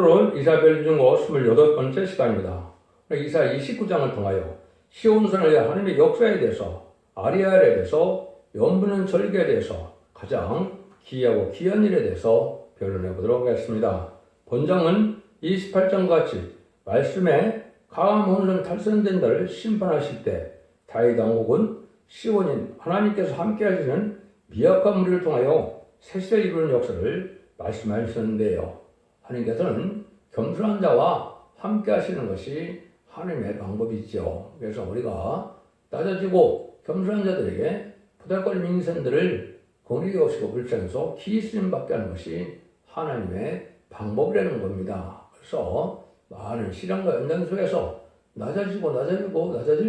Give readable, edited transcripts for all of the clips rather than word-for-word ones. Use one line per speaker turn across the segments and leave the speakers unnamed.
오늘은 이사벨 중고 28번째 시간입니다. 이사 29장을 통하여 시온산의 하나님의 역사에 대해서, 아리아에 대해서, 연분은 절기에 대해서 가장 기이하고 귀한 일에 대해서 변론해 보도록 하겠습니다. 본장은 28장과 같이 말씀에 강한 혼선 탈선된 자를 심판하실 때 다윗 왕국은 시온인 하나님께서 함께 하시는 미약한 무리를 통하여 새 시대를 이루는 역사를 말씀하셨는데요. 하나님께서는 겸손한 자와 함께 하시는 것이 하나님의 방법이죠. 그래서 우리가 낮아지고 겸손한 자들에게 부달거리는 인생들을 공의가 없이고 불쌍해서 기스님 받게 하는 것이 하나님의 방법이라는 겁니다. 그래서 많은 시련과 연단 속에서 낮아질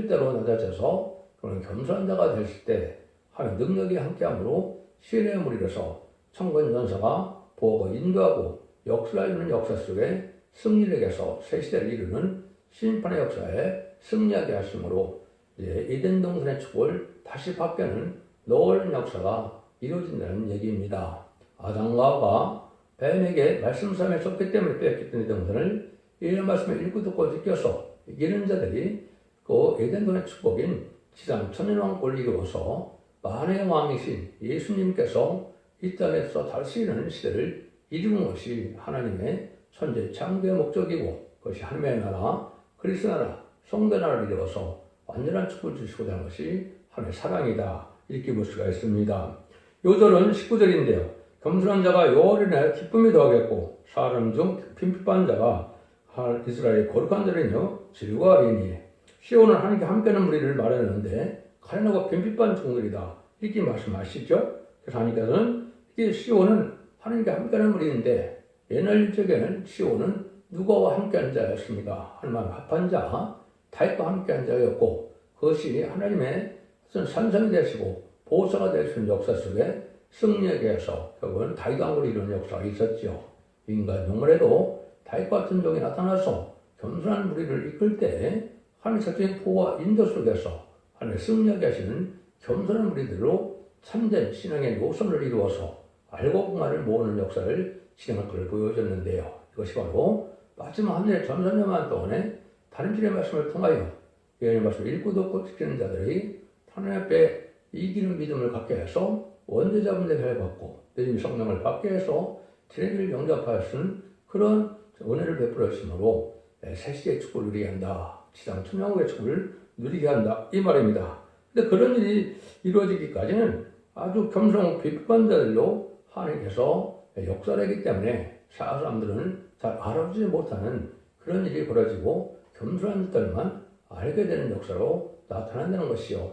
대로 낮아져서 그런 겸손한 자가 됐을 때 하나님 능력이 함께함으로 시련의 무리로서 천군 전사가 보고 인도하고 역사를 역사 속에 승리에게서 새 시대를 이루는 심판의 역사에 승리하게 하심으로 에덴 동산의 축복을 다시 받게 하는 놀라운 역사가 이루어진다는 얘기입니다. 아담과 하와가 뱀에게 말씀삼에 쏟기 때문에 빼앗겼던 동산을 이런 말씀을 읽고 듣고 지켜서 이기는 자들이 그 에덴 동산의 축복인 지상 천년왕국을 이루어서 만의 왕이신 예수님께서 이 땅에서 다시 이루는 시대를 이루는 것이 하나님의 천재 창조의 목적이고 그것이 하나님의 나라, 그리스도 나라, 성대 나라를 이루어서 완전한 축복을 주시고자 하는 것이 하나님의 사랑이다. 이렇게 볼 수가 있습니다. 요절은 19절인데요. 겸손한 자가 요월이나 기쁨이 더하겠고 사람 중 빈핍한 자가 이스라엘의 거룩한 자는요 즐거워하리니. 시온은 하나님께 함께하는 무리를 말하는데 가련하고 빈핍한 종들이다. 이렇게 말씀하시죠. 그래서 하나님께서는 이게 시온은 하나님께 함께하는 무리인데 옛날 적에는 시온은 누가와 함께하는 자였습니다. 하나님과 합한 자, 다윗과 함께한 자였고 그것이 하나님의 산성이 되시고 보호사가 되시는 역사 속에 승리하게 해서 결국은 다윗 왕국을 이루는 역사가 있었죠. 인간 영물에도 다윗 같은 종이 나타나서 겸손한 무리를 이끌 때 하나님의 설정의 보호와 인도 속에서 하나님의 승리하게 하시는 겸손한 무리들로 참된 신앙의 요소를 이루어서 알고 공화를 모으는 역사를 진행할 것을 보여줬는데요. 이것이 바로 마지막 한 년의 전선여만 동안에 다른 길의 말씀을 통하여 예언의 말씀을 읽고 듣고 지키는 자들이 하나님 앞에 이기는 믿음을 갖게 해서 원대자분의 배를 받고 내림 성령을 받게 해서 지뢰기를 영접하였은 그런 은혜를 베풀어 주심으로 새 시대의 축복을 누리게 한다. 지상 천년왕국의 축복을 누리게 한다. 이 말입니다. 근데 그런 일이 이루어지기까지는 아주 겸손하고 비판한 자들로 하나님께서 역사를 하기 때문에 사람들은 잘 알아보지 못하는 그런 일이 벌어지고 겸손한 자들만 알게 되는 역사로 나타난다는 것이요.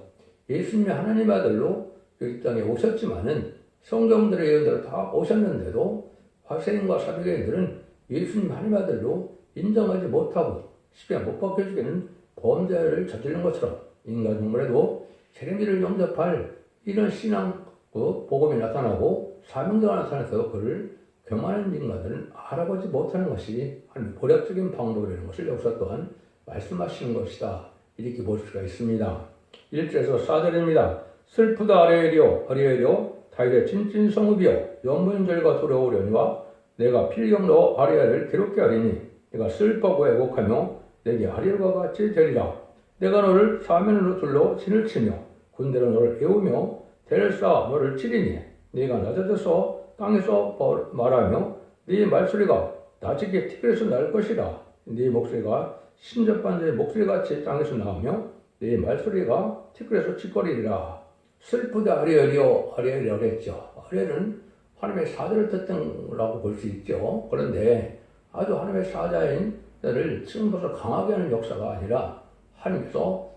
예수님이 하나님의 아들로 이 땅에 오셨지만은 성경들의 예언대로 다 오셨는데도 바리새인과 사두개인들은 예수님 하나님의 아들로 인정하지 못하고 십자가에 못 박혀 죽이는 범죄를 저지른 것처럼 인간 동물에도 재림이를 영접할 이런 신앙 복음이 나타나고 사명자가 나타나서 그를 경하는 인간들은 알아보지 못하는 것이 한 보략적인 방법이라는 것을 역사 또한 말씀하시는 것이다. 이렇게 볼 수가 있습니다. 1절에서 4절입니다. 슬프다 아리엘이여 다윗의 진진성읍이여 연분절과 돌아오려니와 내가 필경로 아리엘을 괴롭게 하리니 내가 슬퍼하고 애곡하며 내게 아리엘과 같이 되리라. 내가 너를 사면으로 둘러 진을 치며 군대로 너를 애우며 대를 쌓아 너를 치리니 네가 낮아져서 땅에서 말하며 네 말소리가 낮게 티끌에서 날 것이라. 네 목소리가 신접반자의 목소리같이 땅에서 나오며 네 말소리가 티끌에서 찌꺼리리라. 슬프다 아리엘이여 아리엘이라고 했죠. 아리엘은 하나님의 사자를 뜻한다고 볼 수 있죠. 그런데 아주 하나님의 사자인 자를 지금부터 강하게 하는 역사가 아니라 하나님께서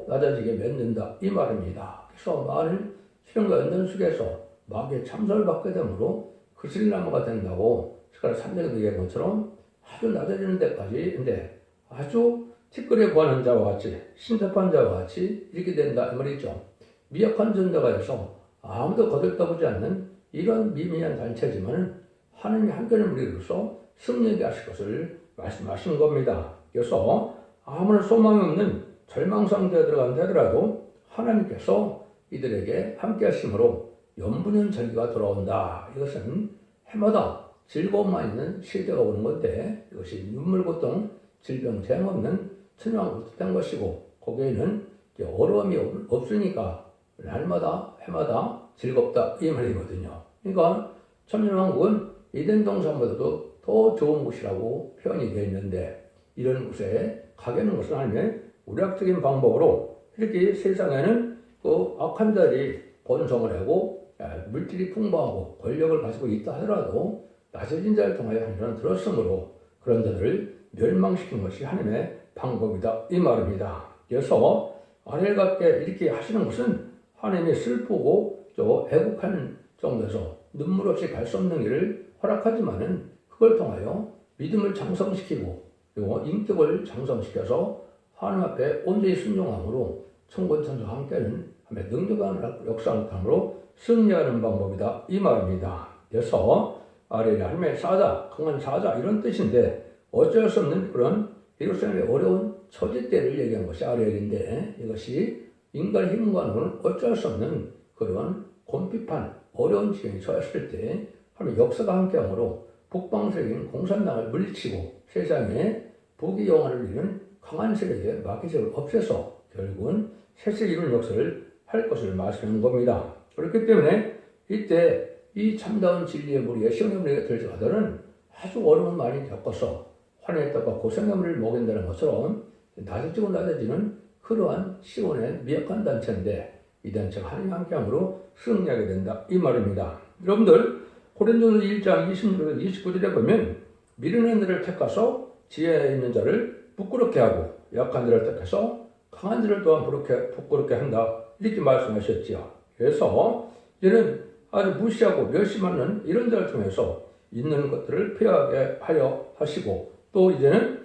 낮아지게 맺는다 이 말입니다. 그래서 많은 시련과 연단 속에서 마귀의 참소를 받게 되므로 그슬나무가 된다고 스가랴 3장에도 얘기한 것처럼 아주 낮아지는 데까지 근데 아주 티끌에 구하는 자와 같이 신접한 자와 같이 이렇게 된다 이 말이죠. 미약한 존재가 돼서 아무도 거들떠보지 않는 이런 미미한 단체지만 하나님이 함께하는 무리로서 승리하게 하실 것을 말씀하신 겁니다. 그래서 아무런 소망이 없는 절망 상태에 들어간 자더라도 하나님께서 이들에게 함께 하심으로 연분연 절기가 돌아온다. 이것은 해마다 즐거움만 있는 시대가 오는 건데 이것이 눈물, 고통, 질병, 재앙 없는 천황으로 뜻한 것이고 거기에는 이제 어려움이 없으니까 날마다 해마다 즐겁다 이 말이거든요. 그러니까 천년왕국은 에덴 동산보다도 더 좋은 곳이라고 표현이 되어 있는데 이런 곳에 가게 하는 것은 하나님의 우략적인 방법으로 이렇게 세상에는 그 악한 자들이 번성을 하고 물질이 풍부하고 권력을 가지고 있다 하더라도 낮아진 자를 통하여 하나님은 들었으므로 그런 자들을 멸망시키는 것이 하나님의 방법이다 이 말입니다. 그래서 아벨같게 이렇게 하시는 것은 하나님이 슬프고 또 애국하는 정도에서 눈물 없이 갈 수 없는 길을 허락하지만은 그걸 통하여 믿음을 장성시키고 그리고 인격을 장성시켜서 하나님 앞에 온전히 순종함으로 천군 천사와 함께하는 하나님의 능력한 역사함으로 승리하는 방법이다 이 말입니다. 그래서 아벨이 하나님의 사자, 강한 사자 이런 뜻인데 어쩔 수 없는 그런 예루살렘의 어려운 처지 때를 얘기한 것이 아벨인데 이것이 인간의 힘과는 어쩔 수 없는 그런 곤핍한 어려운 지경에 처했을 때 하나님의 역사가 함께하므로 북방세력인 공산당을 물리치고 세상에 부귀 영화를 이룬 강한 세력의 마귀색을 없애서 결국은 세세 이룬 역사를 할 것을 말씀하는 겁니다. 그렇기 때문에 이때 이 참다운 진리의 무리에 시온의 무리가 들어가들은 아주 어려운 말이 겪어서 환희의 떡과 고생의 물을 먹인다는 것처럼 낮아지고 낮아지는 그러한 시온의 미약한 단체인데 이 단체가 하나님 함께함으로 승리하게 된다 이 말입니다. 여러분들 고린도전서 1장 26절 29절에 보면 미련한 자를 택하서 지혜에 있는 자를 부끄럽게 하고 약한 자를 택해서 강한 자를 또한 부끄럽게 한다 이렇게 말씀하셨지요. 그래서 이제는 아주 무시하고 멸시하는 이런 자를 통해서 있는 것들을 폐하게 하여 하시고 또 이제는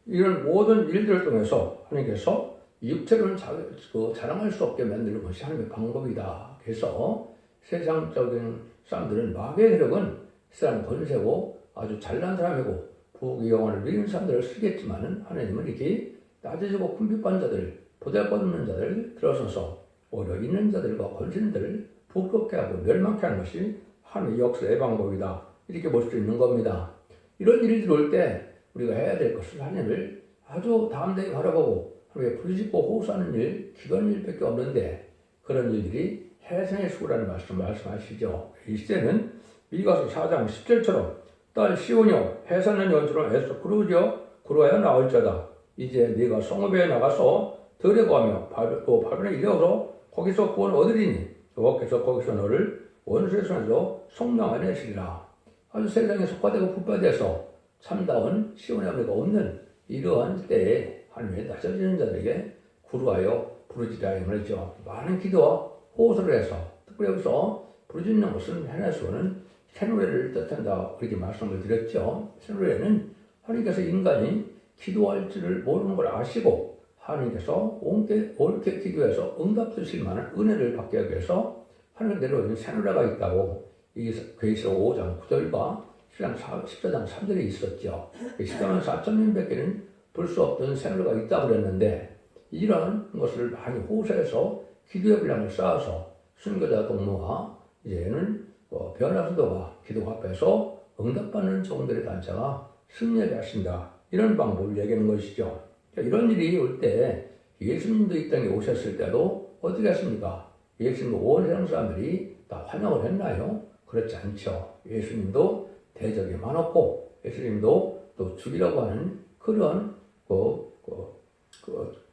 이런 모든 일들을 통해서 하나님께서 육체를 자랑할 수 없게 만드는 것이 하나님의 방법이다. 그래서 세상적인 사람들은 마귀의 세력은 세상 권세고 아주 잘난 사람이고 부귀 영화를 누리는 사람들을 쓰겠지만은 하나님은 이렇게 낮아지고 궁핍한 자들, 보잘것없는 자들 들어서서 오히려 있는 자들과 권세인들을 부끄럽게 하고 멸망케 하는 것이 하나님의 역사의 방법이다. 이렇게 볼 수 있는 겁니다. 이런 일이 들어올 때 우리가 해야 될 것은 하나님을 아주 담대히 바라보고 하나님의 부르짖고 호소하는 일, 기도하는 일밖에 없는데 그런 일들이 해성의 수고라는 말씀하시죠. 이 시대는 미가서 4장 10절처럼 딸 시온이여 해산한 연처럼 애써 구루하여 나올 자다. 이제 네가 성읍에 나가서 들여고하며 바벨론에 이르러서 거기서 구원 얻으리니 여호와께서 거기서 너를 원수의 손에서 속량하여 내시리라. 아주 세상에 속화되고 불파돼서 참다운 시온의 아무리가 없는 이러한 때에 하나님의 낮아지는 자들에게 구루하여 부르짖으라 이 말이죠. 많은 기도와 호소를 해서 특별히 여기서 부르짖는 것은 헤네스어는 새노래를 뜻한다 이렇게 말씀을 드렸죠. 새노래는 하나님께서 인간이 기도할 줄을 모르는 걸 아시고 하나님께서 옳게 기도해서 응답 주실 만한 은혜를 받게 하기 위해서 하나님 내려오는 새노래가 있다고 그에서 5장 9절과 14장 3절에 있었죠. 14만 4천 명밖에는 볼 수 없던 새노래가 있다고 그랬는데 이러한 것을 많이 호소해서 기도의 분량을 쌓아서 순교자 동무와 이제는 변화수도가 기도 앞에서 응답받는 종들의 단체가 승리하게 하신다. 이런 방법을 얘기하는 것이죠. 이런 일이 올 때 예수님도 이 땅에 오셨을 때도 어떻게 하십니까? 예수님도 온 세상 사람들이 다 환영을 했나요? 그렇지 않죠. 예수님도 대적이 많았고 예수님도 또 죽이려고 하는 그런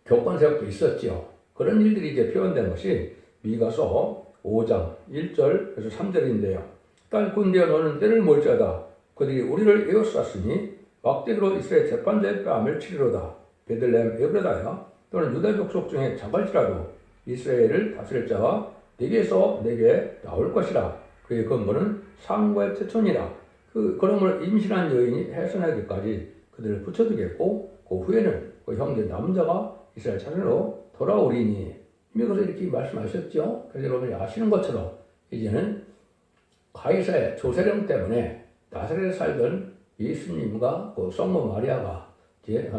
교권 세력도 있었죠. 그런 일들이 이제 표현된 것이 미가서 5장 1절에서 3절인데요. 딸 군대여 너는 때를 몰자다. 그들이 우리를 에워쌌으니 막대기로 이스라엘 재판자의 뺨을 치리로다. 베들레헴 에브라다야 또는 유다 족속 중에 작을지라도 이스라엘을 다스릴 자가 네게서 내게 나올 것이라. 그의 근본은 상고의 태촌이라. 그러므로 임신한 여인이 해산하기까지 그들을 붙여두겠고 그 후에는 그 형제 남자가 이스라엘 자손으로 돌아오리니. 이미에서 이렇게 말씀하셨죠. 그래서 여러분이 아시는 것처럼 이제는 가이사의 조세령 때문에 나사렛에 살던 예수님과 그 성모 마리아가 이제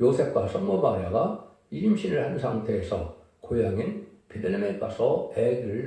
요셉과 성모 마리아가 임신을 한 상태에서 고향인 베들레헴에 가서 아기를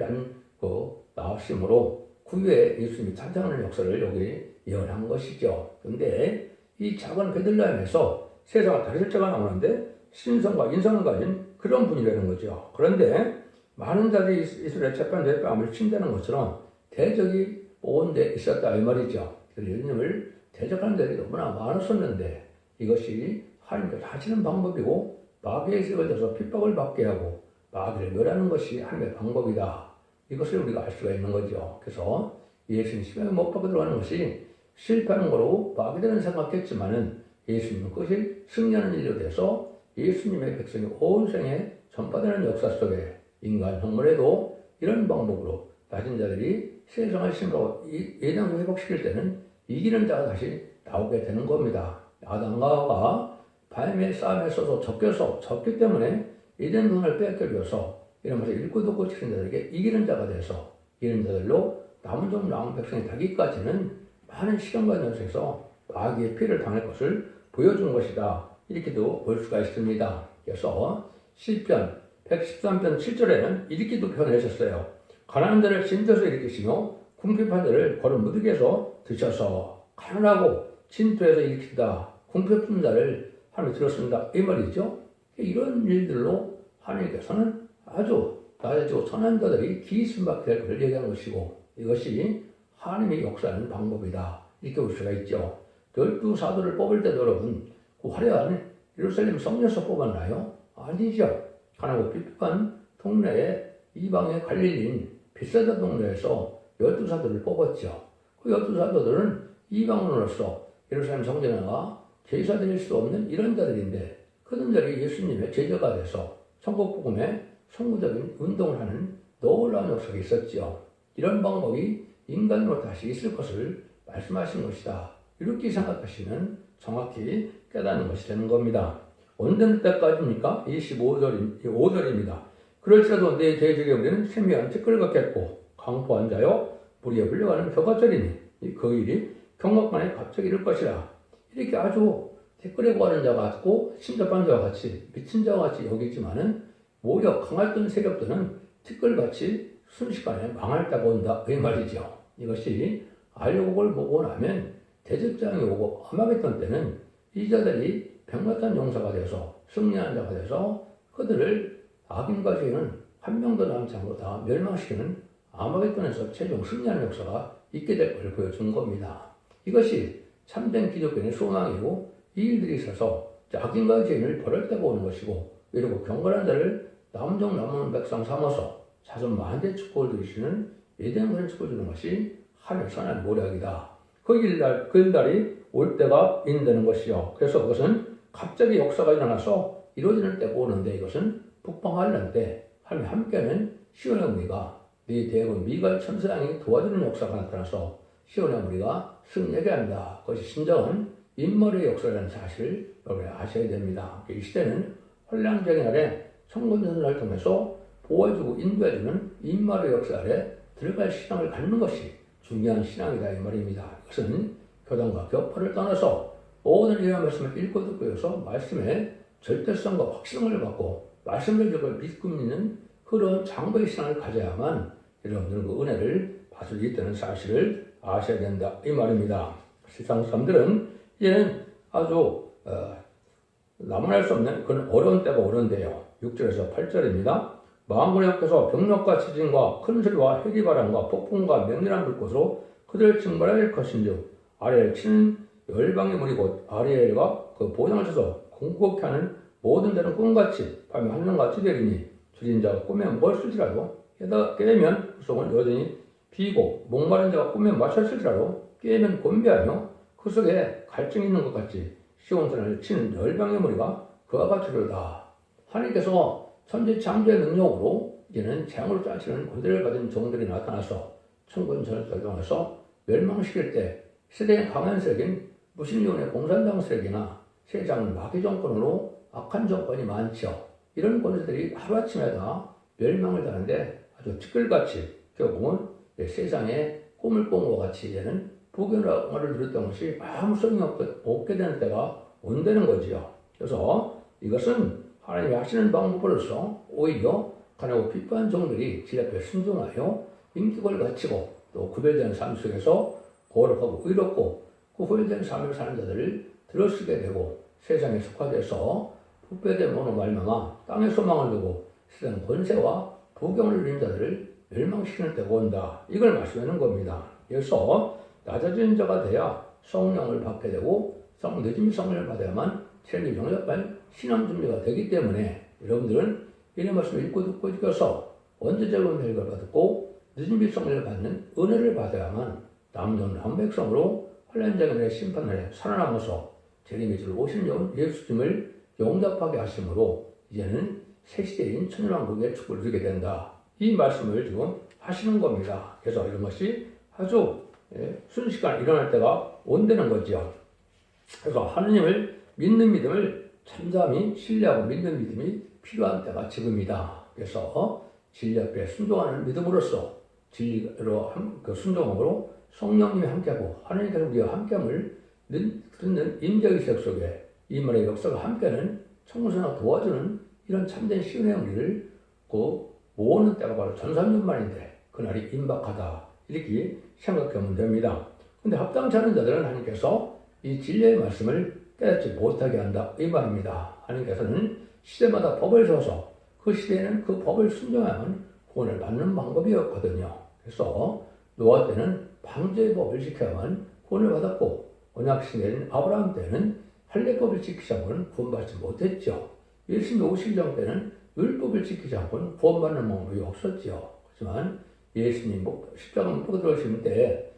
낳으심으로 후에 예수님이 탄생하는 역사를 여기 예언한 것이죠. 그런데 이 작은 베들레헴에서 세상을 다스릴 자가 나오는데 신성과 인성을 가진 그런 분이라는 거죠. 그런데 많은 자들이 이스라엘 재판대에 뺨을 친다는 것처럼 대적이 온 데 있었다 이 말이죠. 예수님을 대적하는 자들이 너무나 많았었는데 이것이 하나님께서 하시는 방법이고 마귀의 세력을 들어서 핍박을 받게 하고 마귀를 멸하는 것이 하나님의 방법이다. 이것을 우리가 알 수가 있는 거죠. 그래서 예수님 십자가에 못 박혀 들어가는 것이 실패하는 거로 마귀들은 생각했지만은 예수님은 그것이 승리하는 일로 돼서 예수님의 백성이 온 생에 전파되는 역사 속에 인간 형물에도 이런 방법으로 낮은 자들이 세상을 심으라고 예정을 회복시킬 때는 이기는 자가 다시 나오게 되는 겁니다. 아담과 하와가 바임의 싸움에 서서 졌기 때문에 에덴 동산을 뺏겨줘서 이러면서 읽고 듣고 치는 자들에게 이기는 자가 돼서 이기는 자들로 남은 종 남은 백성이 되기까지는 많은 시간과 연속에서 마귀의 피해를 당할 것을 보여준 것이다. 이렇게도 볼 수가 있습니다. 그래서 시편 113편 7절에는 이렇게도 표현하셨어요. 가난한 자를 진토에서 일으키시며 궁핍한 자를 거른 무더기에서 드셔서 가난하고 진토에서 일으키다 궁핍 품는 자를 하나님이 들었습니다. 이 말이죠. 이런 일들로 하나님께서는 아주 낮아지고 선한 자들이 기승밖에 될 것을 얘기한 것이고 이것이 하나님의 역사하는 방법이다. 이렇게 볼 수가 있죠. 12사도를 뽑을 때도 여러분 그 화려한 예루살렘 성전에서 뽑았나요? 아니죠. 가난하고 핍박한 동네에 이방의 갈릴리인 벳사다 동네에서 12사도를 뽑았죠. 그 12사도들은 이방인으로서 예루살렘 성전에 가 제사 드릴 수 없는 이런 자들인데 그런 자들이 예수님의 제자가 돼서 천국복음의 성구적인 운동을 하는 놀라운 역사가 있었죠. 이런 방법이 인간으로 다시 있을 것을 말씀하신 것이다. 이렇게 생각하시면 정확히 깨닫는 것이 되는 겁니다. 언제 때까지입니까? 5절입니다. 그럴지라도 내 대적에 우리는 세미한 티끌 같겠고 강포한 자여 무리에 불려가는 벼같으리니 그 일이 경각만에 갑자기 이를 것이라. 이렇게 아주 티끌에 구하는 자 같고 신접한 자와 같이 미친 자와 같이 여기지만은 오히려 강했던 세력들은 티끌같이 순식간에 망할 때가 온다. 그 말이죠. 이것이 알곡을 보고 나면 대적장이 오고 아마겟돈 때는 이 자들이 백마탄 용사가 돼서 승리하는 자가 돼서 그들을 악인과 죄인은 한 명도 남지 않고 다 멸망시키는 아마겟돈에서 최종 승리하는 역사가 있게 될 것을 보여준 겁니다. 이것이 참된 기독교인의 소망이고 이 일들이 있어서 악인과 죄인을 벌할 때가 오는 것이고 이러고 경건한 자를 남종 남은 백성 삼아서 자손 만대 축복을 누리시는 예대한 그런 축복을 주는 것이 하늘 선한 모략이다. 그 일날이 올 때가 있는 것이요. 그래서 그것은 갑자기 역사가 일어나서 이루어지는 때가 오는데 이것은 북방하려는 때 하나님 함께하는 시온의 무리가 네 대군 미갈 천사장이 도와주는 역사가 나타나서 시온의 무리가 승리하게 한다. 그것이 진정한 인머리의 역사라는 사실을 여러분이 아셔야 됩니다. 이 시대는 혼란적인 날에 청군전선을 통해서 보호해주고 인도해주는 인머리의 역사 아래 들어갈 신앙을 갖는 것이 중요한 신앙이다 이 말입니다. 이것은 교단과 격파를 떠나서 오늘 이런 말씀을 읽고 듣고 해서 말씀의 절대성과 확신을 갖고 말씀을 듣고 믿고 믿는 그런 장부의 신앙을 가져야만 여러분들은 그 은혜를 받을 수 있다는 사실을 아셔야 된다 이 말입니다. 세상 사람들은 이제는 아주 나무랄 수 없는 그런 어려운 때가 오는데요. 6절에서 8절입니다. 만군의 여호와께서 병력과 지진과 큰 소리와 해리바람과 폭풍과 맹렬한 불꽃으로 그들을 증발할 것인즉 아래를 치는 열방의 무리 곧 아리엘과 그 보장을 쳐서 공격케 하는 모든 자는 꿈같이 밤에 한눈같이 되리니 줄인 자가 꿈에 뭘 쓸지라도 깨면 그 속은 여전히 비고 목마른 자가 꿈에 마셨을지라도 깨면 곤배하며 그 속에 갈증이 있는 것 같이 시온산을 치는 열방의 무리가 그와 같으리로다. 하나님께서 천지 창조의 능력으로 이제는 재앙으로 짜치는 권세를 가진 종들이 나타나서 천군 전역을 통해서 멸망시킬 때 세대의 강한 세력인 무신론의 공산당 세력이나 세상은 마귀 정권으로 악한 정권이 많죠. 이런 권세들이 하루아침에 다 멸망을 당하는데 아주 티끌같이 결국은 세상에 꿈을 꾼 것 같이 이제는 부경화를 누렸던 것이 아무 소용이 없게 되는 때가 온다는 거지요. 그래서 이것은 하나님이 하시는 방법으로서 오히려 가난하고 핍박한 종들이 지 앞에 순종하여 인격을 갖추고 또 구별된 삶 속에서 거룩하고 의롭고 그 구별된 삶을 사는 자들을 들어쓰게 되고 세상에 속하돼서 부패됨으로 말미암아 땅의 소망을 두고 세상 권세와 부경을 누린 자들을 멸망시키는 때가 온다. 이걸 말씀하는 겁니다. 그래서 낮아진 자가 돼야 성령을 받게 되고 늦은 성령을 받아야만 체력이 영접한 신앙 준비가 되기 때문에 여러분들은 이런 말씀을 읽고 듣고 지켜서 원죄적인 혈을 받고 늦은 성령을 받는 은혜를 받아야만 남전 남백성으로 환란장의 심판을 살아남아서 재림의 줄 오신 예수님을 영접하게 하심으로 이제는 새 시대인 천년왕국의 축복을 누리게 된다. 이 말씀을 지금 하시는 겁니다. 그래서 이런 것이 아주 순식간에 일어날 때가 온다는 거죠. 그래서 하느님을 믿는 믿음을 참담히 신뢰하고 믿는 믿음이 필요한 때가 지금이다. 그래서 진리 앞에 순종하는 믿음으로써 진리로 순종함으로 성령님이 함께하고 하나님께서 우리와 함께함을 듣는 임재의식 속에 이 말의 역사가 함께하는 청소나 도와주는 이런 참된 시은의 우리를 모으는 때가 바로 전산년 만인데 그날이 임박하다. 이렇게 생각하면 됩니다. 근데 합당치 않은 자들은 하나님께서 이 진리의 말씀을 깨닫지 못하게 한다. 이 말입니다. 하나님께서는 시대마다 법을 줘서 그 시대에는 그 법을 순종하면 구원을 받는 방법이었거든요. 그래서 노아 때는 방주의 법을 지켜야만 구원을 받았고 언약 시대인 아브라함 때는 할례법을 지키지 않고는 구원받지 못했죠. 예수님 오시기 전 때는 율법을 지키지 않고는 구원받는 방법이 없었죠. 하지만 예수님 십자가 못 들어오실 때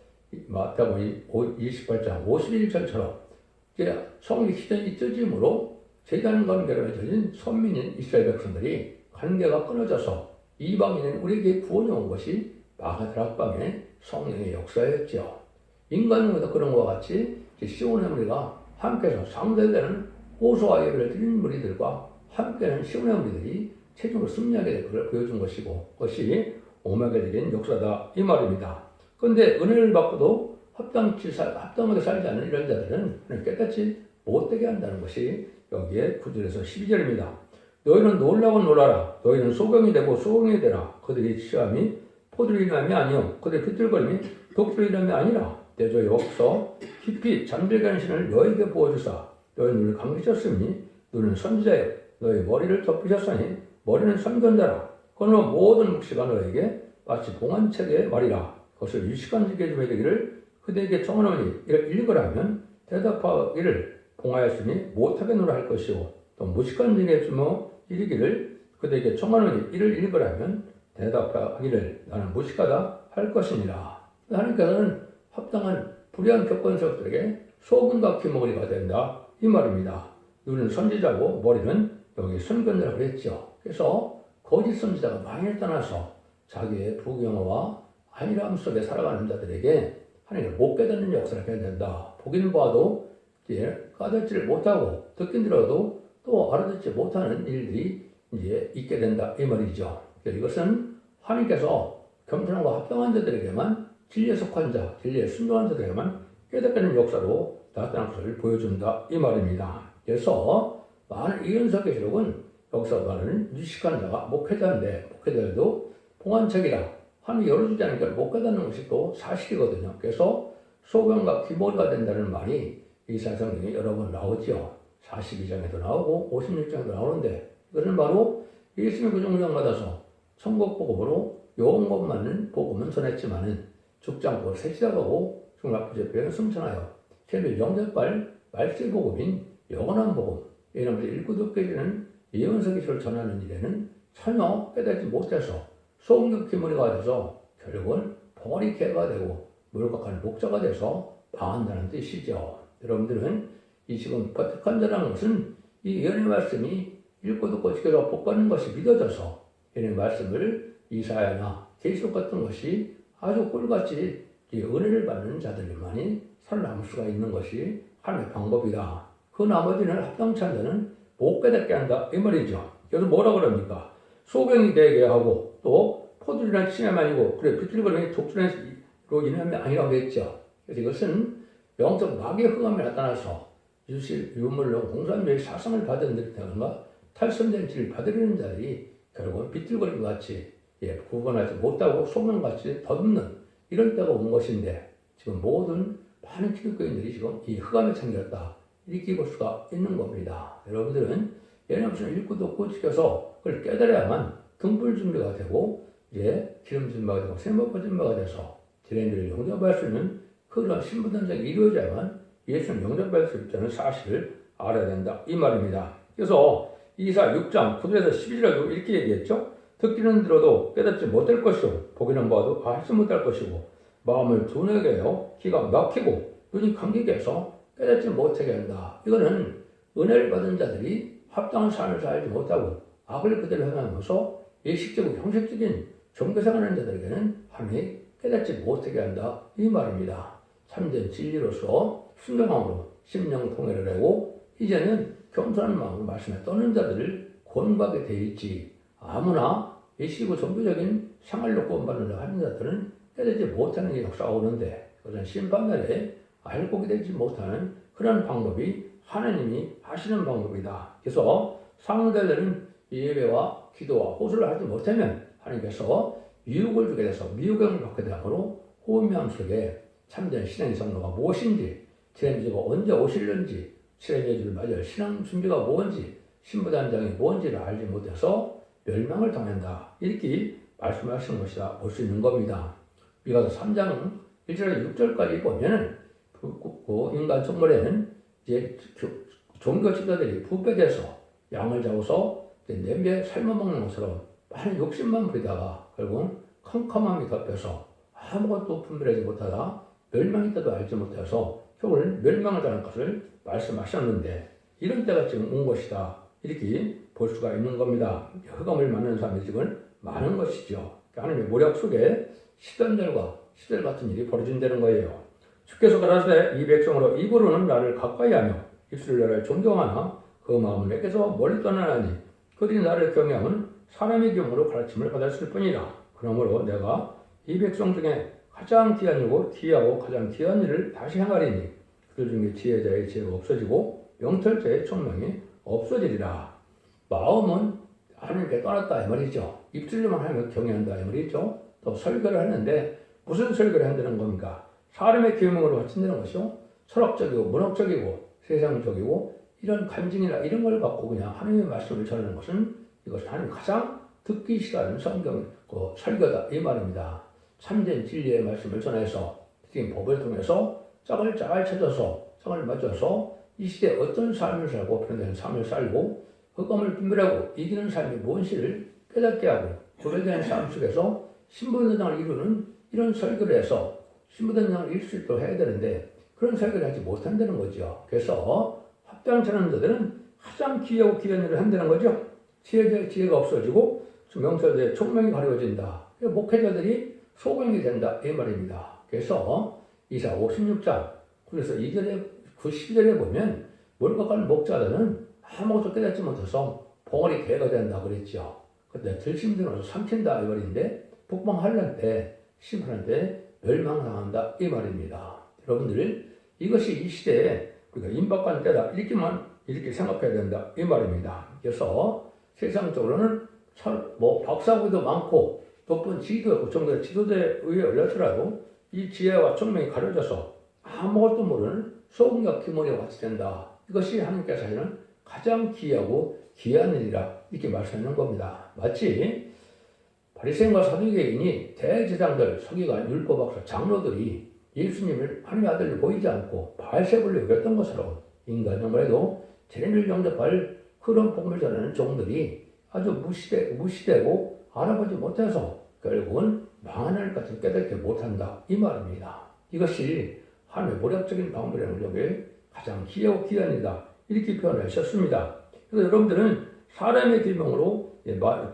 마태복음 28장 51절처럼 이제 성리 시전이 잊혀짐으로 제단 관계로 맺어진 선민인 이스라엘 백성들이 관계가 끊어져서 이방인은 우리에게 구원이 온 것이 마가다락방의 성령의 역사였죠. 인간으로도 그런 것과 같이 시온의 무리가 함께해서 상대되는 호소와 예배를 드리는 무리들과 함께하는 시온의 무리들이 최종으로 승리하게 될 것을 보여준 것이고 그것이 오메가적인 역사다 이 말입니다. 그런데 은혜를 받고도 합당하게 살지 않는 이런 자들은 깨닫지 못되게 한다는 것이 여기에 9절에서 12절입니다. 너희는 놀라고 놀라라. 너희는 소경이 되고 소경이 되라. 그들이 취함이 포도로 인함이 아니요 그들의 비틀거림이 독수로 인함이 아니라 대저 여기서 깊이 잠들게 하는 신을 너희에게 보여주사 너희 눈을 감기셨으니 눈은 선지자여 너희 머리를 덮으셨으니 머리는 선견자라. 그러나 모든 묵시가 너에게 마치 봉안책의 말이라. 그것을 유식한 지게 좀 해되기를 그대에게 청하노니 이를 읽으라면 대답하기를 봉하였으니 못하게 노라 할 것이요 또 무식한 지게 주며 이르기를 그대에게 청하노니 이를 읽으라면 대답하기를 나는 무식하다 할 것이니라. 하나님께서는 합당한 불의한 격건석들에게 소금과 기머리가 된다 이 말입니다. 눈은 선지자고 머리는 여기 선견자라고 그랬죠. 그래서 거짓 선지자가 많이 떠나서 자기의 부경어와 안일함 속에 살아가는 자들에게 하나님을 못 깨닫는 역사를 해야 된다. 보기는 봐도 이제 까닫지를 못하고 듣긴 들어도 또 알아듣지 못하는 일들이 이제 있게 된다 이 말이죠. 이것은 하나님께서 겸손함과 합당한 자들에게만 진리에 속한 자, 진리에 순종한 자들에게만 깨닫는 역사로 나타난 것을 보여준다 이 말입니다. 그래서 많은 이윤석의 기록은 여기서 말하는 유식한 자가 목회자인데 목회자들도 봉안책이라 하나님 열어주지 않으니까 못 깨닫는 것이 또 사실이거든요. 그래서 소경과 기머리가 된다는 말이 이사야 성경에 여러 번 나오죠. 42장에도 나오고 56장에도 나오는데 이것은 바로 예수님의 그 종장 받아서 천국 복음으로 영원 맞는 복음은 전했지만은 죽지 않고 새시다가고 중락부제표에는 승천하여 죄를 영접할 말세 복음인 영원한 복음 이러면서 읽고 듣게 되는 예언서기서를 전하는 일에는 전혀 깨닫지 못해서 소금과 기머리가 돼서 결국은 벙어리 개가 되고 몰각하는 목자가 돼서 방한다는 뜻이죠. 여러분들은 이 지금 버뜩한 자라는 것은 이 예언의 말씀이 읽고 듣고 지켜서 복받는 것이 믿어져서 예언의 말씀을 이사야나 계시록 같은 것이 아주 꿀같이 은혜를 받는 자들만이 살아남을 수가 있는 것이 하나님의 방법이다. 그 나머지는 합당치 않은 자는 못 깨닫게 한다 이 말이죠. 그래서 뭐라 그럽니까? 소경이 되게 하고 또 포도주란 침함이 아니고 그래 비틀거림이 독주로 인함이 아니라고 했죠. 그래서 이것은 영적 마귀의 흥함이 나타나서 유물론 공산주의 사상을 받은 듯한가 탈선된 질을 받으려는 자들이 결국은 비틀거림과 같이 구분하지 못하고 소문같이 더듬는 이런 때가 온 것인데 지금 모든 많은 기독교인들이 지금 이 흑암에 잠겼다 이렇게 볼 수가 있는 겁니다. 여러분들은 예언서를 읽고 듣고 지켜서 그걸 깨달아야만 등불 준비가 되고 이제 기름 준비가 되고 세모파 준비가 돼서 지뢰인들을 영접할 수 있는 그런 신부단장이 이루어져야만 예수는 영접할 수 있다는 사실을 알아야 된다 이 말입니다. 그래서 이사 6장 9절에서 11절에도 이렇게 얘기했죠. 듣기는 들어도 깨닫지 못할 것이고 보기는 봐도 알지 못할 것이고 마음을 둔하게 하여 귀가 막히고 눈이 감기게 해서 깨닫지 못하게 한다. 이거는 은혜를 받은 자들이 합당한 삶을 살지 못하고 악을 그대로 행하면서 예식적이고 형식적인 종교생활하는 자들에게는 하나님이 깨닫지 못하게 한다 이 말입니다. 참된 진리로서 순종함으로 심령 통회를 하고 이제는 겸손한 마음으로 말씀에 떠는 자들을 권고하게 돼 있지 아무나 예식이고 종교적인 생활로 구원받으려 하는 자들은 깨닫지 못하는 게 역사가 오는데 그것은 심판날에 알고 되지 못하는 그런 방법이 하나님이 하시는 방법이다. 그래서 상대들은 예배와 기도와 호소를 하지 못하면 하나님께서 유혹을 주게 돼서 미혹을 받게 되므로 호미함 속에 참된 신앙의 성로가 무엇인지 지난주가 언제 오실는지 칠해주를 맞을 신앙 준비가 뭔지 신부단장이 뭔지를 알지 못해서 멸망을 당한다. 이렇게 말씀하시는 것이다 볼 수 있는 겁니다. 미가서 3장 1절에서 6절까지 보면은 그 인간 정말에는 이제 종교 지도자들이 부패돼서 양을 잡아서 냄비에 삶아 먹는 것처럼 많은 욕심만 부리다가 결국 캄캄함이 덮여서 아무것도 분별하지 못하다 멸망이 있다도 알지 못해서 결국은 멸망을 당할 것을 말씀하셨는데 이런 때가 지금 온 것이다 이렇게 볼 수가 있는 겁니다. 흑암을 만나는 사람이 지금 많은 것이죠. 하나님의 모략 속에 시던절과 시절 같은 일이 벌어진다는 거예요. 주께서 가라사대 이 백성으로 입으로는 나를 가까이 하며 입술로 나를 존경하나 그 마음은 내게서 멀리 떠나나니 그들이 나를 경외하면 사람의 경우로 가르침을 받았을 뿐이라. 그러므로 내가 이 백성 중에 가장 귀한 이고 귀하고 가장 귀한 일을 다시 행하리니 그들 중에 지혜자의 지혜가 없어지고 명철자의 총명이 없어지리라. 마음은 하나님께 떠났다 이 말이죠. 입술로만 하나님을 경외한다 이 말이죠. 또 설교를 하는데 무슨 설교를 한다는 겁니까? 사람의 계명으로 바친다는 것이요. 철학적이고 문학적이고 세상적이고 이런 간증이나 이런 걸 갖고 그냥 하나님의 말씀을 전하는 것은 이것은 하나님 가장 듣기 싫어하는 성경 설교다 이 말입니다. 참된 진리의 말씀을 전해서 특히 법을 통해서 짝을 잘 찾아서 짝을 맞춰서 이 시대에 어떤 삶을 살고 변화된 삶을 살고 흑암을 분별하고 이기는 삶이 무엇인지를 깨닫게 하고 고백된 삶 속에서 신부단장을 이루는 이런 설교를 해서 신부단장을 이룰 수 있도록 해야 되는데 그런 설교를 하지 못한다는 거죠. 그래서 합당치 않은 자들은 가장 귀하고 귀한 일을 한다는 거죠. 지혜가 없어지고 명철들의 총명이 가려워진다. 목회자들이 소경이 된다 이 말입니다. 그래서 이사 56장 그래서 2절에 10절에 보면 몰각하는 목자들은 아무것도 깨닫지 못해서 봉어리 개가 된다 그랬죠. 근데 들심들어서 삼킨다 이 말인데 복방하려는 때 심판할 때 멸망당한다 이 말입니다. 여러분들 이것이 이 시대에 우리가 임박한 때다 이렇게 생각해야 된다 이 말입니다. 그래서 세상적으로는 박사학위도 많고 높은 지도였고 정도의 지도자에 의해 올렸더라도 이 지혜와 총명이 가려져서 아무것도 모르는 소금과 기머리가 같이 된다. 이것이 하나님께서 하시는 가장 귀하고 귀한 일이라 이렇게 말씀하는 겁니다. 마치 바리새인과 사두개인이 대제사장들, 서기관, 율법학자, 장로들이 예수님을 하나님의 아들로 보이지 않고 바알세불로 여겼던 것으로 인간 정말에도 재림을 영접할 그런 복음을 전하는 종들이 아주 무시되고 알아보지 못해서 결국은 망하는 것을 깨닫지 못한다 이 말입니다. 이것이 하나님의 모략적인 방법이라는 것에 가장 귀하고 귀한 일이다 이렇게 표현하셨습니다. 그래서 여러분들은 사람의 계명으로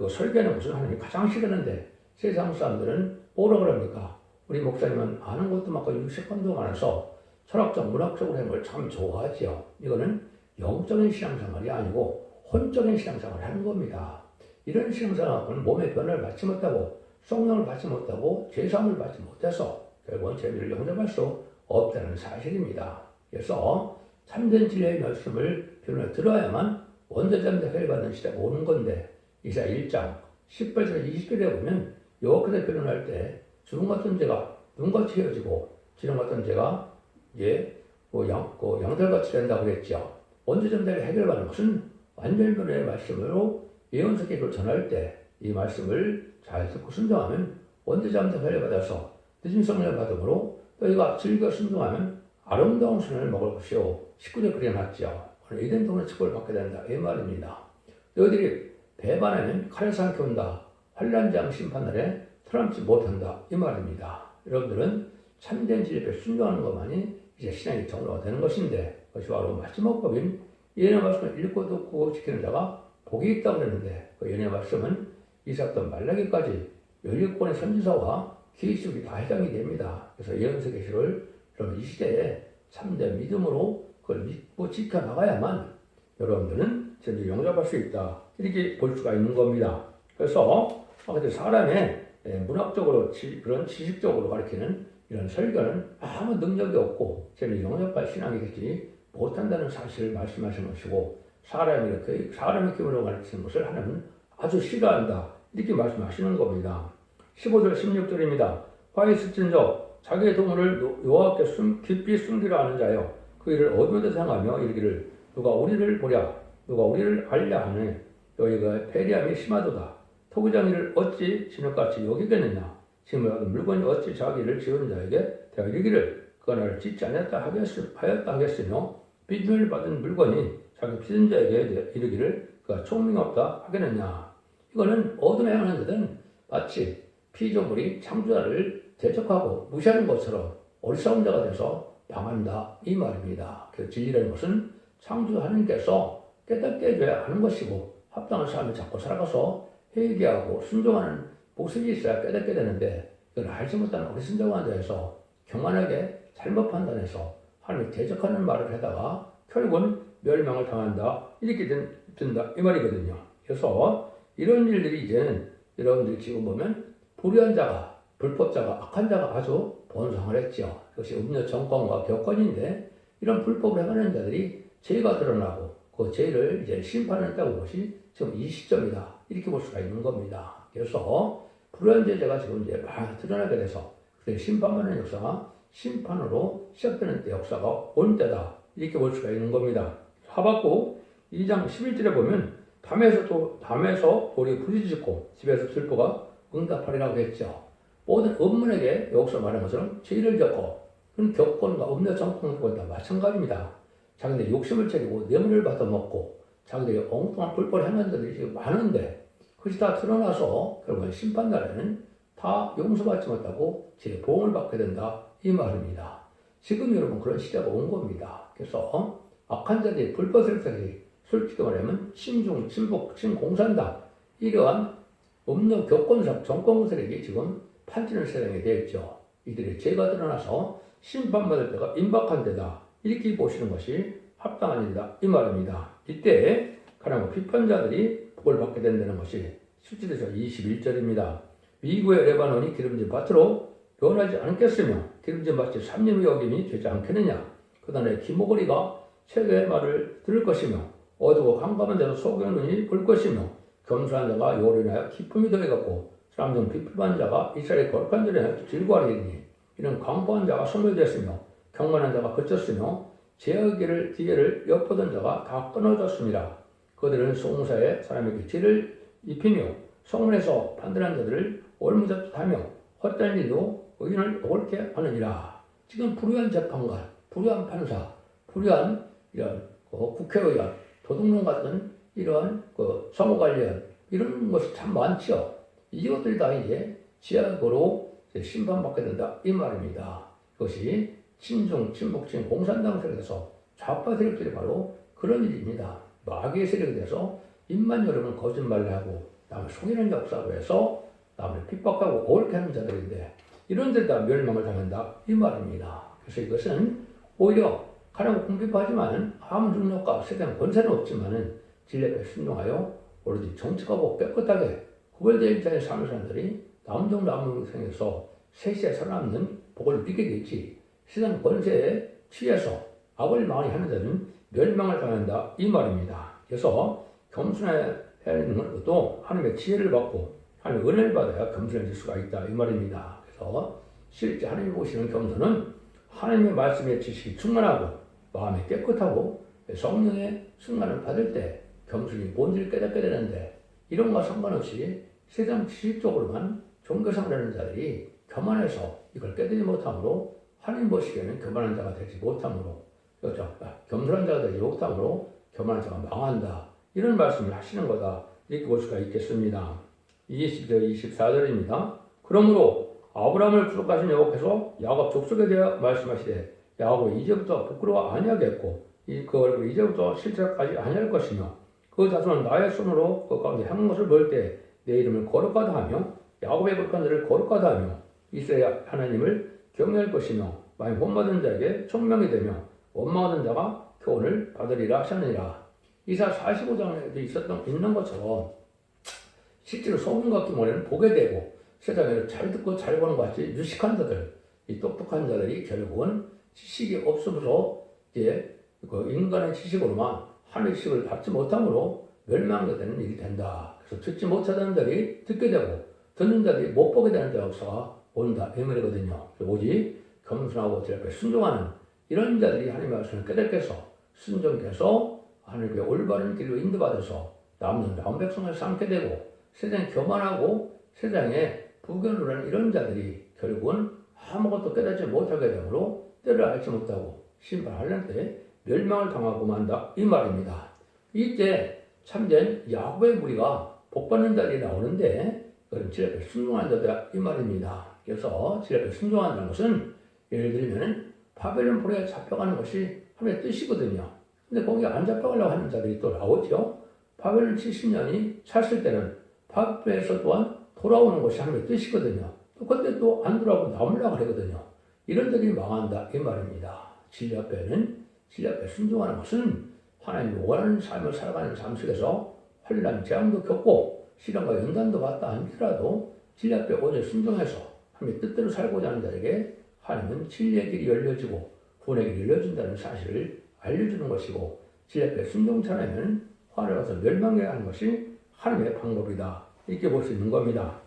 설계하는 것을 하나님이 가장 싫어하는데 세상 사람들은 뭐라 그럽니까? 우리 목사님은 아는 것도 많고 육식권도 많아서 철학적, 문학적으로 하는 걸 참 좋아하지요. 이거는 영적인 신앙생활이 아니고 혼적인 신앙생활을 하는 겁니다. 이런 신앙생활은 몸의 변화를 받지 못하고 성령을 받지 못하고 죄사함을 받지 못해서 결국은 죄를 용납할 수 없다는 사실입니다. 그래서 참된 진리의 말씀을 변호해 들어야만 원죄자인데 받는 시대가 오는 건데 이사 1장 18절에서 20절에 보면 여호와께서 변호할 때 주름 같은 죄가 눈같이 헤어지고 지금 어떤 제가 이제 양털같이 된다고 그랬죠. 원죄점들을 해결받는 것은 완전변의 말씀으로 예언서기를 전할 때 이 말씀을 잘 듣고 순종하면 원죄점들 해결받아서 늦은 성령을 받음으로 너희가 즐겨 순종하면 아름다운 선을 먹을 것이요 19절 그려놨죠. 오늘 이된 동안 축복을 받게 된다 이 말입니다. 너희들이 배반하면 칼을 삼켜온다. 환난장 심판날에 틀어놓지 못한다 이 말입니다. 여러분들은 참된 진리에 순종하는 것만이 이제 신앙의 정도가 되는 것인데 그것이 바로 마지막 법인 예언의 말씀을 읽고 듣고 지키는 자가 복이 있다고 그랬는데 그 예언의 말씀은 이삭부터 말라기까지 17권의 선지서와 계시록이 다 해당이 됩니다. 그래서 예언서 계시를 여러분 이 시대에 참된 믿음으로 그걸 믿고 지켜나가야만 여러분들은 진리 용접할 수 있다 이렇게 볼 수가 있는 겁니다. 그래서 사람의 문학적으로 그런 지식적으로 가르치는 이런 설교는 아무 능력이 없고 진리 용접할 신앙이겠지 못한다는 사실을 말씀하시는 것이고 사람의 기분으로 가르치는 것을 하나님은 아주 싫어한다 이렇게 말씀하시는 겁니다. 15절 16절입니다. 화에 스친저 자기의 동물을 여호와께 깊이 숨기려 하는 자여 그 일을 어둠에서 생각하며 이르기를 누가 우리를 보랴 누가 우리를 알랴 하네 너희가 패리함이 심하도다. 토기장이를 어찌 진흙같이 여기겠느냐 짐을 얻은 물건이 어찌 자기를 지은 자에게 대하 이르기를 그가 나를 짓지 않았다 하였다 하겠으며 빚을 받은 물건이 자기 빚은 자에게 이르기를 그가 총명이 없다 하겠느냐. 이거는 어둠에 행하는 자들은 마치 피조물이 창조자를 대적하고 무시하는 것처럼 어리석은 자가 돼서 방한다 이 말입니다. 그래서 진리라는 것은 창조주 하나님께서 깨닫게 해줘야 하는 것이고 합당한 삶을 잡고 살아가서 회개하고 순종하는 모습이 있어야 깨닫게 되는데 이걸 알지 못하는 어리석은 자에서 교만하게 잘못 판단해서 하나님을 대적하는 말을 하다가 결국은 멸망을 당한다 이렇게 된다 이 말이거든요. 그래서 이런 일들이 이제는 여러분들이 지금 보면 불의한 자가 불법자가 악한 자가 아주 번성을 했죠. 그것이 음료 정권과 격권인데 이런 불법을 행하는 자들이 죄가 드러나고 그 죄를 이제 심판한다는 것이 지금 이 시점이다 이렇게 볼 수가 있는 겁니다. 그래서 불의한 죄가 지금 이제 많이 드러나게 돼서 심판받는 역사가 심판으로 시작되는 때 역사가 온 때다 이렇게 볼 수가 있는 겁니다. 하박국 2장 11절에 보면 담에서 돌이 부딪히고 집에서 들보가 응답하리라고 했죠. 모든 업문에게 여기서 말한 것처럼 죄를 졌고 그런 격권과 음료 정통과 다 마찬가지입니다. 자기들이 욕심을 차리고 뇌물을 받아먹고 자기들이 엉뚱한 불법을 행하는 자들이 지금 많은데 그것이 다 드러나서 결국은 심판날에는 다 용서받지 못하고 제 보응을 받게 된다 이 말입니다. 지금 여러분 그런 시대가 온 겁니다. 그래서 악한 자들이 불법 세력들이 솔직히 말하면 친중, 친북, 친공산당 이러한 없는 격권적 정권 세력이 지금 판치는 세상이 되었죠. 이들의 죄가 드러나서 심판받을 때가 임박한 데다 이렇게 보시는 것이 합당한 일이다 이 말입니다. 이때 가령 비판자들이 복을 받게 된다는 것이 17절에서 21절입니다. 미국의 레바논이 기름진 밭으로 변하지 않겠으며 기름진 밭이 3년의 여김이 되지 않겠느냐. 그 다음에 기모거리가 책의 말을 들을 것이며 어두워 캄캄한 데서 속의 눈이 볼 것이며 겸손한 자가 요리하여 기쁨이 더해갖고 사람 중 비필한 자가 이스라엘 거룩한 자를 즐거워하리니 이는 강포한 자가 소멸되었으며 경건한 자가 그쳤으며 제어기를 기회를 엿보던 자가 다 끊어졌습니다. 그들은 송사에 사람에게 죄를 입히며 성문에서 판단한 자들을 올무잡하며 헛된 일로 의인을 옳게 하느니라. 지금 불의한 재판관, 불의한 판사, 불의한 이런 국회의원, 도둑놈 같은 이런 사무관련 이런 것이 참 많죠. 이것들이 다 이제 지역으로 심판받게 된다 이 말입니다. 그것이 친중, 친북, 친공산당 세력에서 좌파 세력들이 바로 그런 일입니다. 마귀의 세력에 대해서 입만 열으면 거짓말을 하고 남을 속이는 역사로 해서 남을 핍박하고 옳게 하는 자들인데 이런 데다 멸망을 당한다 이 말입니다. 그래서 이것은 오히려 가령 궁핍하지만 아무 능력과 세상 권세는 없지만은 진리에 순종하여 오로지 정직하고 깨끗하게 구별된 자의 삶을 사는 사람들이 남종 남성에서 세시에 살아남는 복을 누리게 되지 세상 권세에 취해서 악을 많이 하는 자는 멸망을 당한다 이 말입니다. 그래서 겸손해야 하는 것도 하나님의 지혜를 받고 하나님의 은혜를 받아야 겸손해질 수가 있다 이 말입니다. 그래서 실제 하나님이 보시는 겸손은 하나님의 말씀의 지식이 충만하고 마음이 깨끗하고 성령의 충만을 받을 때 겸손이 뭔지를 깨닫게 되는데, 이런 것과 상관없이 세상 지식적으로만 종교생활하는 자들이 교만해서 이걸 깨닫지 못함으로 하나님 보시기에는 교만한 자가 되지 못함으로, 그렇죠? 겸손한 자가 되지 못함으로 교만한 자가 망한다, 이런 말씀을 하시는 거다, 이렇게 볼 수가 있겠습니다. 20절 24절입니다. 그러므로 아브라함을 부족하신 여호와께서 야곱 족속에 대하여 말씀하시되 야곱이 이제부터 부끄러워 아니하겠고 그 얼굴 이제부터 실체까지 아니할 것이며 그 자손은 나의 손으로 그 가운데 한 것을 볼 때 내 이름을 거룩하다 하며 야곱의 거룩한 자를 거룩하다 하며 이스라엘 하나님을 경외할 것이며 많이 본받은 자에게 총명이 되며 원망하는 자가 교훈을 받으리라 하시느니라. 이사 45장에도 있는 것처럼 실제로 소문과 기모에는 보게 되고 세상에서 잘 듣고 잘 보는 것 같이 유식한 자들, 이 똑똑한 자들이 결국은 지식이 없어서 이제 그 인간의 지식으로만 하늘의 지식을 받지 못함으로 멸망하게 되는 일이 된다. 그래서 듣지 못하는 자들이 듣게 되고 듣는 자들이 못 보게 되는 역사가 온다, 이 말이거든요. 오직 겸손하고 제 앞에 순종하는 이런 자들이 하나님의 말씀을 깨닫게 해서 순종해서 하나님의 올바른 길로 인도받아서 남는 나온 백성을 삼게 되고, 세상에 교만하고 세상에 부견을 하는 이런 자들이 결국은 아무것도 깨닫지 못하게 되므로 때를 알지 못하고 심판하려는 때 멸망을 당하고 만다, 이 말입니다. 이때 참된 야곱의 무리가 복받는 자들이 나오는데 그건 지 앞에 순종한 자들이다, 이 말입니다. 그래서 지 앞에 순종한다는 것은 예를 들면 바벨론 포로에 잡혀가는 것이 하나님의 뜻이거든요. 근데 거기 안 잡혀가려고 하는 자들이 또 나오죠. 바벨론 70년이 찼을 때는 바벨에서 또한 돌아오는 것이 하나님의 뜻이거든요. 또 그때 또 안 돌아오고 나오려고 하거든요. 이런 들이 망한다, 이 말입니다. 진리 앞에 순종하는 것은 하나님이 원하는 삶을 살아가는 삶 속에서 환난, 재앙도 겪고 시련과 연단도 받다 할지라도 진리 앞에 오직 순종해서 하나님의 뜻대로 살고자 하는 자에게 하나님은 진리의 길이 열려지고 구원의 길이 열려진다는 사실을 알려주는 것이고, 진리 앞에 순종치 않으면 화를 가서 멸망해야 하는 것이 하나님의 방법이다, 이렇게 볼 수 있는 겁니다.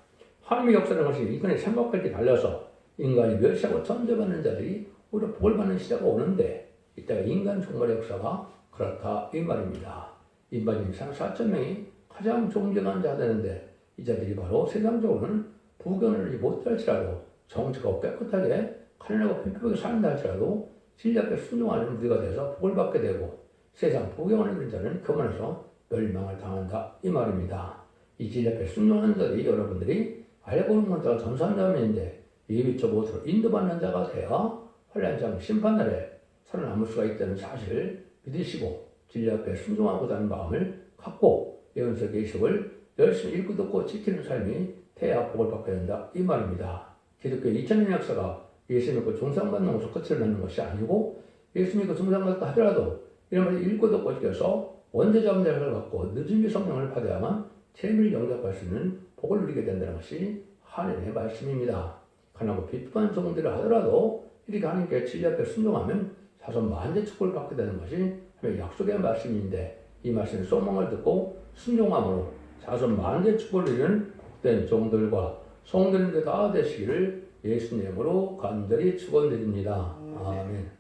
하나님의 역사라는 것이 인간의 생각할 때 달라서 인간이 멸시하고 천대받는 자들이 오히려 복을 받는 시대가 오는데, 이때가 인간 종말의 역사가 그렇다, 이 말입니다. 일반인 4,000명이 가장 존경한 자가 되는데 이 자들이 바로 세상적으로는 부견을 못할지라도 정치가 깨끗하게 가난하고 편편하게 산다 할지라도 진리 앞에 순종하는 우리가 돼서 복을 받게 되고, 세상 부경하는 자는 교만해서 멸망을 당한다, 이 말입니다. 이 진리 앞에 순종하는 자들이 여러분들이 알고 있는 것과 전수한 자면인데 예비처 못으로 인도받는 자가 되어 환난장 심판날에 살아남을 수가 있다는 사실을 믿으시고 진리 앞에 순종하고자 하는 마음을 갖고 예언서 계시록을 열심히 읽고 듣고 지키는 삶이 태야 복을 받게 된다, 이 말입니다. 기독교 2000년 역사가 예수 믿고 중상받는 것으로 끝을 맺는 것이 아니고, 예수 믿고 중상받다 하더라도 이런 말을 읽고 듣고 지켜서 원죄자문제를 갖고 늦은비 성령을 받아야만 재미를 영접할 수 있는 복을 누리게 된다는 것이 하나님의 말씀입니다. 가난하고 비판한 종들을 하더라도 이렇게 하나님께 진리 앞에 순종하면 자손 만대 축복을 받게 되는 것이 하나님의 약속의 말씀인데, 이 말씀의 소망을 듣고 순종함으로 자손 만대 축복을 누리는 복된 종들과 성도님들 다 되시기를 예수님으로 간절히 축원드립니다. 아멘.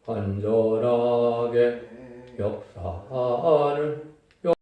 간절하게 역사하는